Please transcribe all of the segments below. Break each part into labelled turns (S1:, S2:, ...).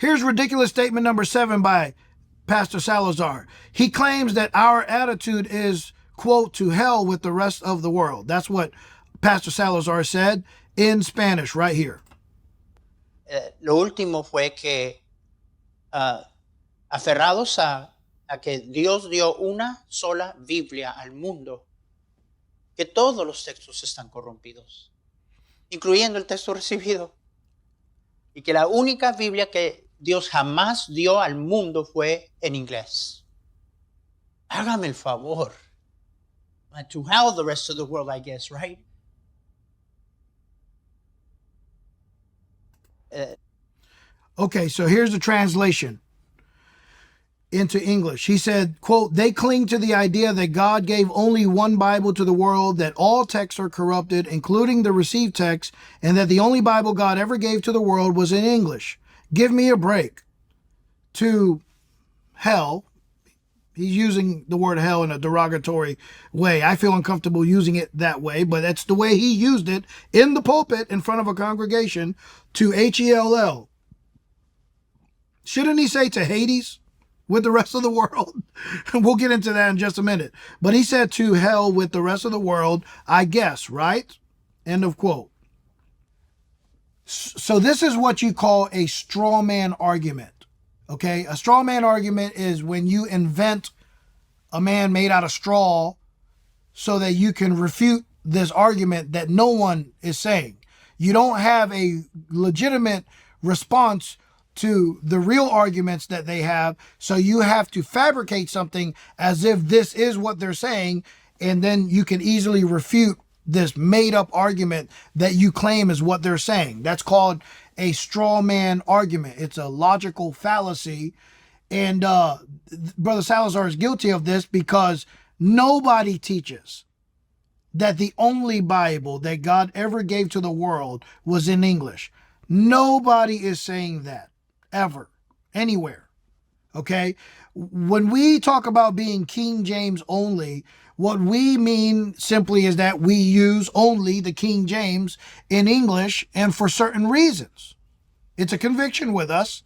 S1: Here's ridiculous statement number 7 by Pastor Salazar. He claims that our attitude is, quote, to hell with the rest of the world. That's what Pastor Salazar said in Spanish right here.
S2: Lo último fue que aferrados a que Dios dio una sola Biblia al mundo, que todos los textos están corrompidos, incluyendo el texto recibido, y que la única Biblia que Dios jamás dio al mundo fue en inglés. Hágame el favor. To hell the rest of the world, I guess, right?
S1: Okay, so here's the translation into English. He said, quote, they cling to the idea that God gave only one Bible to the world, that all texts are corrupted, including the received text, and that the only Bible God ever gave to the world was in English. Give me a break. To hell. He's using the word hell in a derogatory way. I feel uncomfortable using it that way, but that's the way he used it in the pulpit in front of a congregation, to Hell. Shouldn't he say to Hades with the rest of the world? We'll get into that in just a minute. But he said to hell with the rest of the world, I guess, right? End of quote. So this is what you call a straw man argument. Okay, a straw man argument is when you invent a man made out of straw so that you can refute this argument that no one is saying. You don't have a legitimate response to the real arguments that they have, so you have to fabricate something as if this is what they're saying, and then you can easily refute this made-up argument that you claim is what they're saying. That's called a straw man argument. It's a logical fallacy. And Brother Salazar is guilty of this because nobody teaches that the only Bible that God ever gave to the world was in English. Nobody is saying that ever, anywhere. Okay? When we talk about being King James only, what we mean simply is that we use only the King James in English and for certain reasons. It's a conviction with us,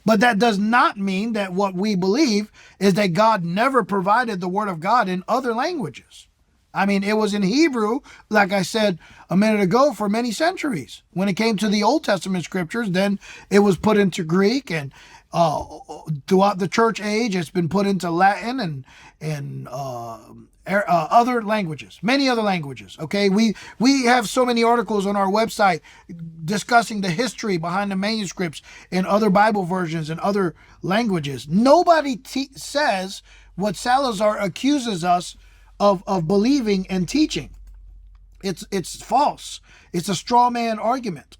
S1: but that does not mean that what we believe is that God never provided the Word of God in other languages. I mean, it was in Hebrew, like I said a minute ago, for many centuries. When it came to the Old Testament scriptures, then it was put into Greek, and throughout the church age, it's been put into Latin and other languages, many other languages. Okay, we have so many articles on our website discussing the history behind the manuscripts in other Bible versions and other languages. Nobody says what Salazar accuses us of believing and teaching. It's false. It's a straw man argument.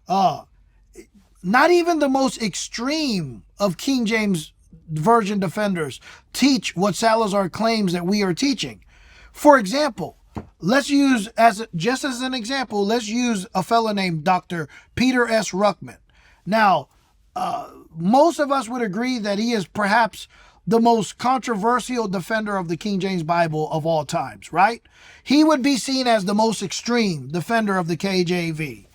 S1: Not even the most extreme of King James Version defenders teach what Salazar claims that we are teaching. For example, let's use just as an example, let's use a fellow named Dr. Peter S. Ruckman. Now, most of us would agree that he is perhaps the most controversial defender of the King James Bible of all times, right? He would be seen as the most extreme defender of the KJV.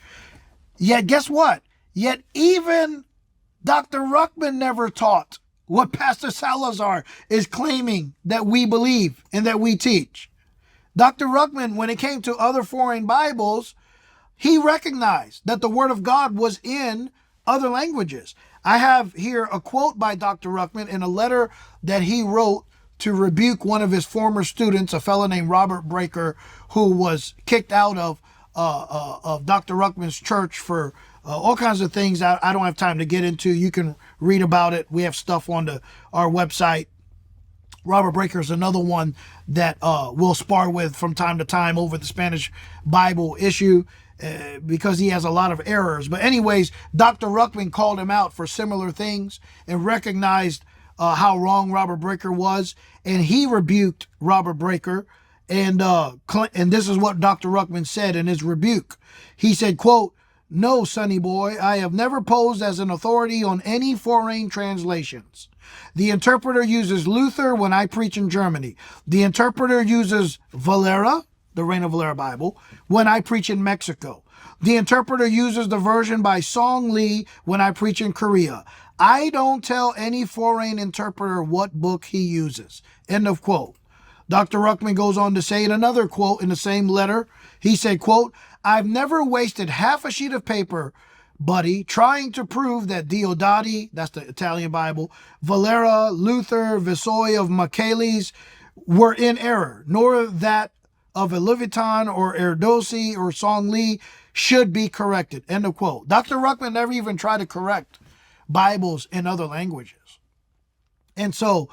S1: Yet guess what? Yet even Dr. Ruckman never taught what Pastor Salazar is claiming that we believe and that we teach. Dr. Ruckman, when it came to other foreign Bibles, he recognized that the Word of God was in other languages. I have here a quote by Dr. Ruckman in a letter that he wrote to rebuke one of his former students, a fellow named Robert Breaker, who was kicked out of Dr. Ruckman's church for all kinds of things I don't have time to get into. You can read about it. We have stuff on our website. Robert Breaker is another one that we'll spar with from time to time over the Spanish Bible issue because he has a lot of errors. But anyways, Dr. Ruckman called him out for similar things and recognized how wrong Robert Breaker was. And he rebuked Robert Breaker. And this is what Dr. Ruckman said in his rebuke. He said, quote, "No, sonny boy, I have never posed as an authority on any foreign translations. The interpreter uses Luther when I preach in Germany. The interpreter uses Valera, the Reina Valera Bible, when I preach in Mexico. The interpreter uses the version by Song Lee when I preach in Korea. I don't tell any foreign interpreter what book he uses. End of quote. Dr. Ruckman goes on to say in another quote in the same letter, he said, quote, I've never wasted half a sheet of paper, buddy, trying to prove that Diodati, that's the Italian Bible, Valera, Luther, Visoy of Michaelis were in error, nor that of Levitan or Erdosi or Song Lee should be corrected. End of quote. Dr. Ruckman never even tried to correct Bibles in other languages. And so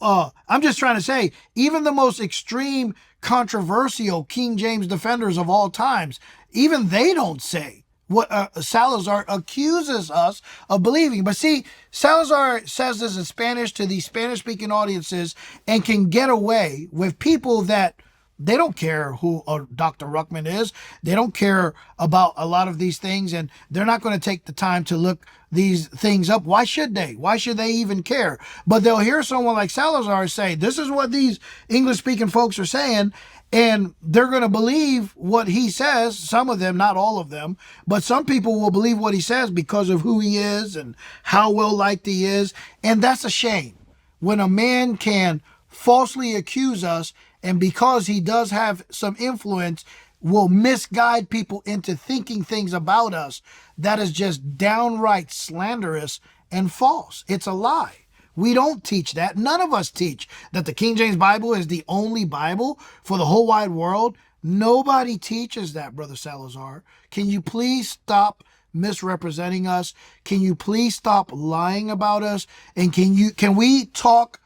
S1: I'm just trying to say, even the most extreme, controversial King James defenders of all times, even they don't say what Salazar accuses us of believing. But see, Salazar says this in Spanish to these Spanish-speaking audiences and can get away with people that they don't care who Dr. Ruckman is. They don't care about a lot of these things, and they're not going to take the time to look these things up. Why should they? Why should they even care? But they'll hear someone like Salazar say, this is what these English-speaking folks are saying, and they're going to believe what he says. Some of them, not all of them, but some people will believe what he says because of who he is and how well-liked he is, and that's a shame. When a man can falsely accuse us, and because he does have some influence, will misguide people into thinking things about us that is just downright slanderous and false. It's a lie. We don't teach that. None of us teach that the King James Bible is the only Bible for the whole wide world. Nobody teaches that, Brother Salazar. Can you please stop misrepresenting us? Can you please stop lying about us? And can we talk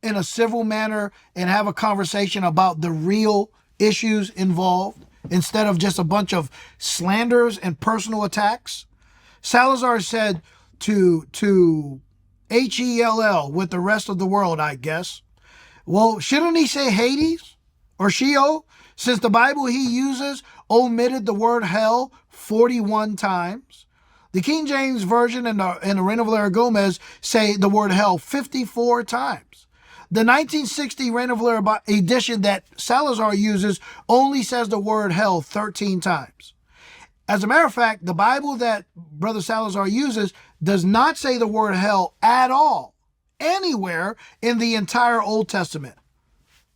S1: in a civil manner and have a conversation about the real issues involved instead of just a bunch of slanders and personal attacks? Salazar said to Hell with the rest of the world, I guess. Well, shouldn't he say Hades or Sheol, since the Bible he uses omitted the word hell 41 times? The King James Version and the Reina Valera Gomez say the word hell 54 times. The 1960 Reina Valera edition that Salazar uses only says the word hell 13 times. As a matter of fact, the Bible that Brother Salazar uses does not say the word hell at all, anywhere in the entire Old Testament.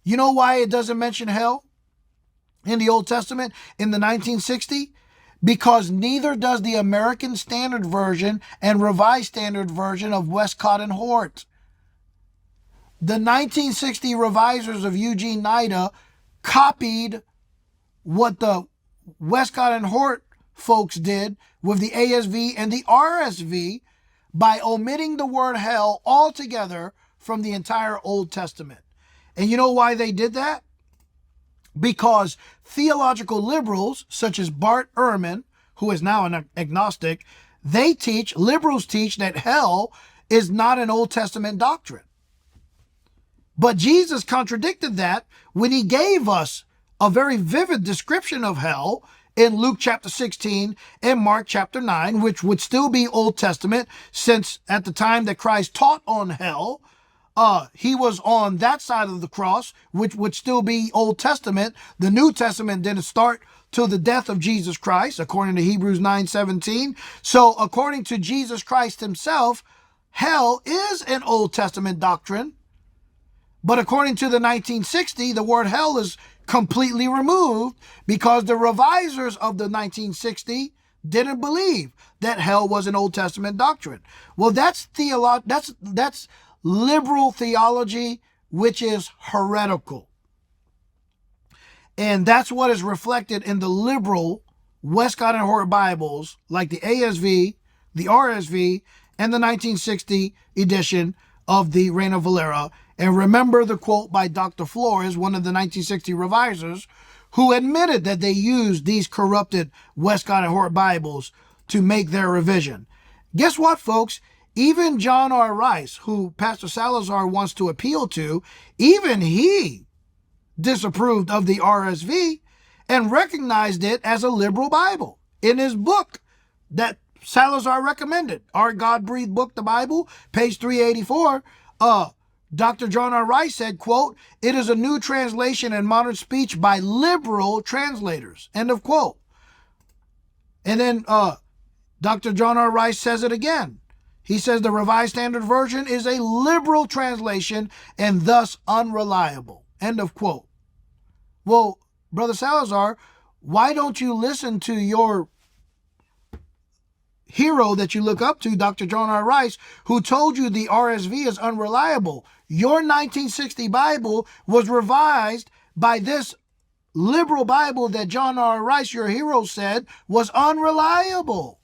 S1: You know why it doesn't mention hell in the Old Testament in the 1960? Because neither does the American Standard Version and Revised Standard Version of Westcott and Hort. The 1960 revisers of Eugene Nida copied what the Westcott and Hort folks did with the ASV and the RSV by omitting the word hell altogether from the entire Old Testament. And you know why they did that? Because theological liberals such as Bart Ehrman, who is now an agnostic, liberals teach that hell is not an Old Testament doctrine. But Jesus contradicted that when he gave us a very vivid description of hell in Luke chapter 16 and Mark chapter 9, which would still be Old Testament, since at the time that Christ taught on hell, he was on that side of the cross, which would still be Old Testament. The New Testament didn't start till the death of Jesus Christ, according to Hebrews 9:17. So according to Jesus Christ himself, hell is an Old Testament doctrine. But according to the 1960, the word hell is completely removed because the revisers of the 1960 didn't believe that hell was an Old Testament doctrine. Well, that's liberal theology, which is heretical. And that's what is reflected in the liberal Westcott and Hort Bibles, like the ASV, the RSV, and the 1960 edition of the Reina Valera. And remember the quote by Dr. Flores, one of the 1960 revisers, who admitted that they used these corrupted Westcott and Hort Bibles to make their revision. Guess what, folks? Even John R. Rice, who Pastor Salazar wants to appeal to, even he disapproved of the RSV and recognized it as a liberal Bible. In his book that Salazar recommended, Our God-Breathed Book, the Bible, page 384, Dr. John R. Rice said, quote, "It is a new translation in modern speech by liberal translators," end of quote. And then Dr. John R. Rice says it again. He says the Revised Standard Version is a liberal translation and thus unreliable. End of quote. Well, Brother Salazar, why don't you listen to your hero that you look up to, Dr. John R. Rice, who told you the RSV is unreliable? Your 1960 Bible was revised by this liberal Bible that John R. Rice, your hero, said was unreliable.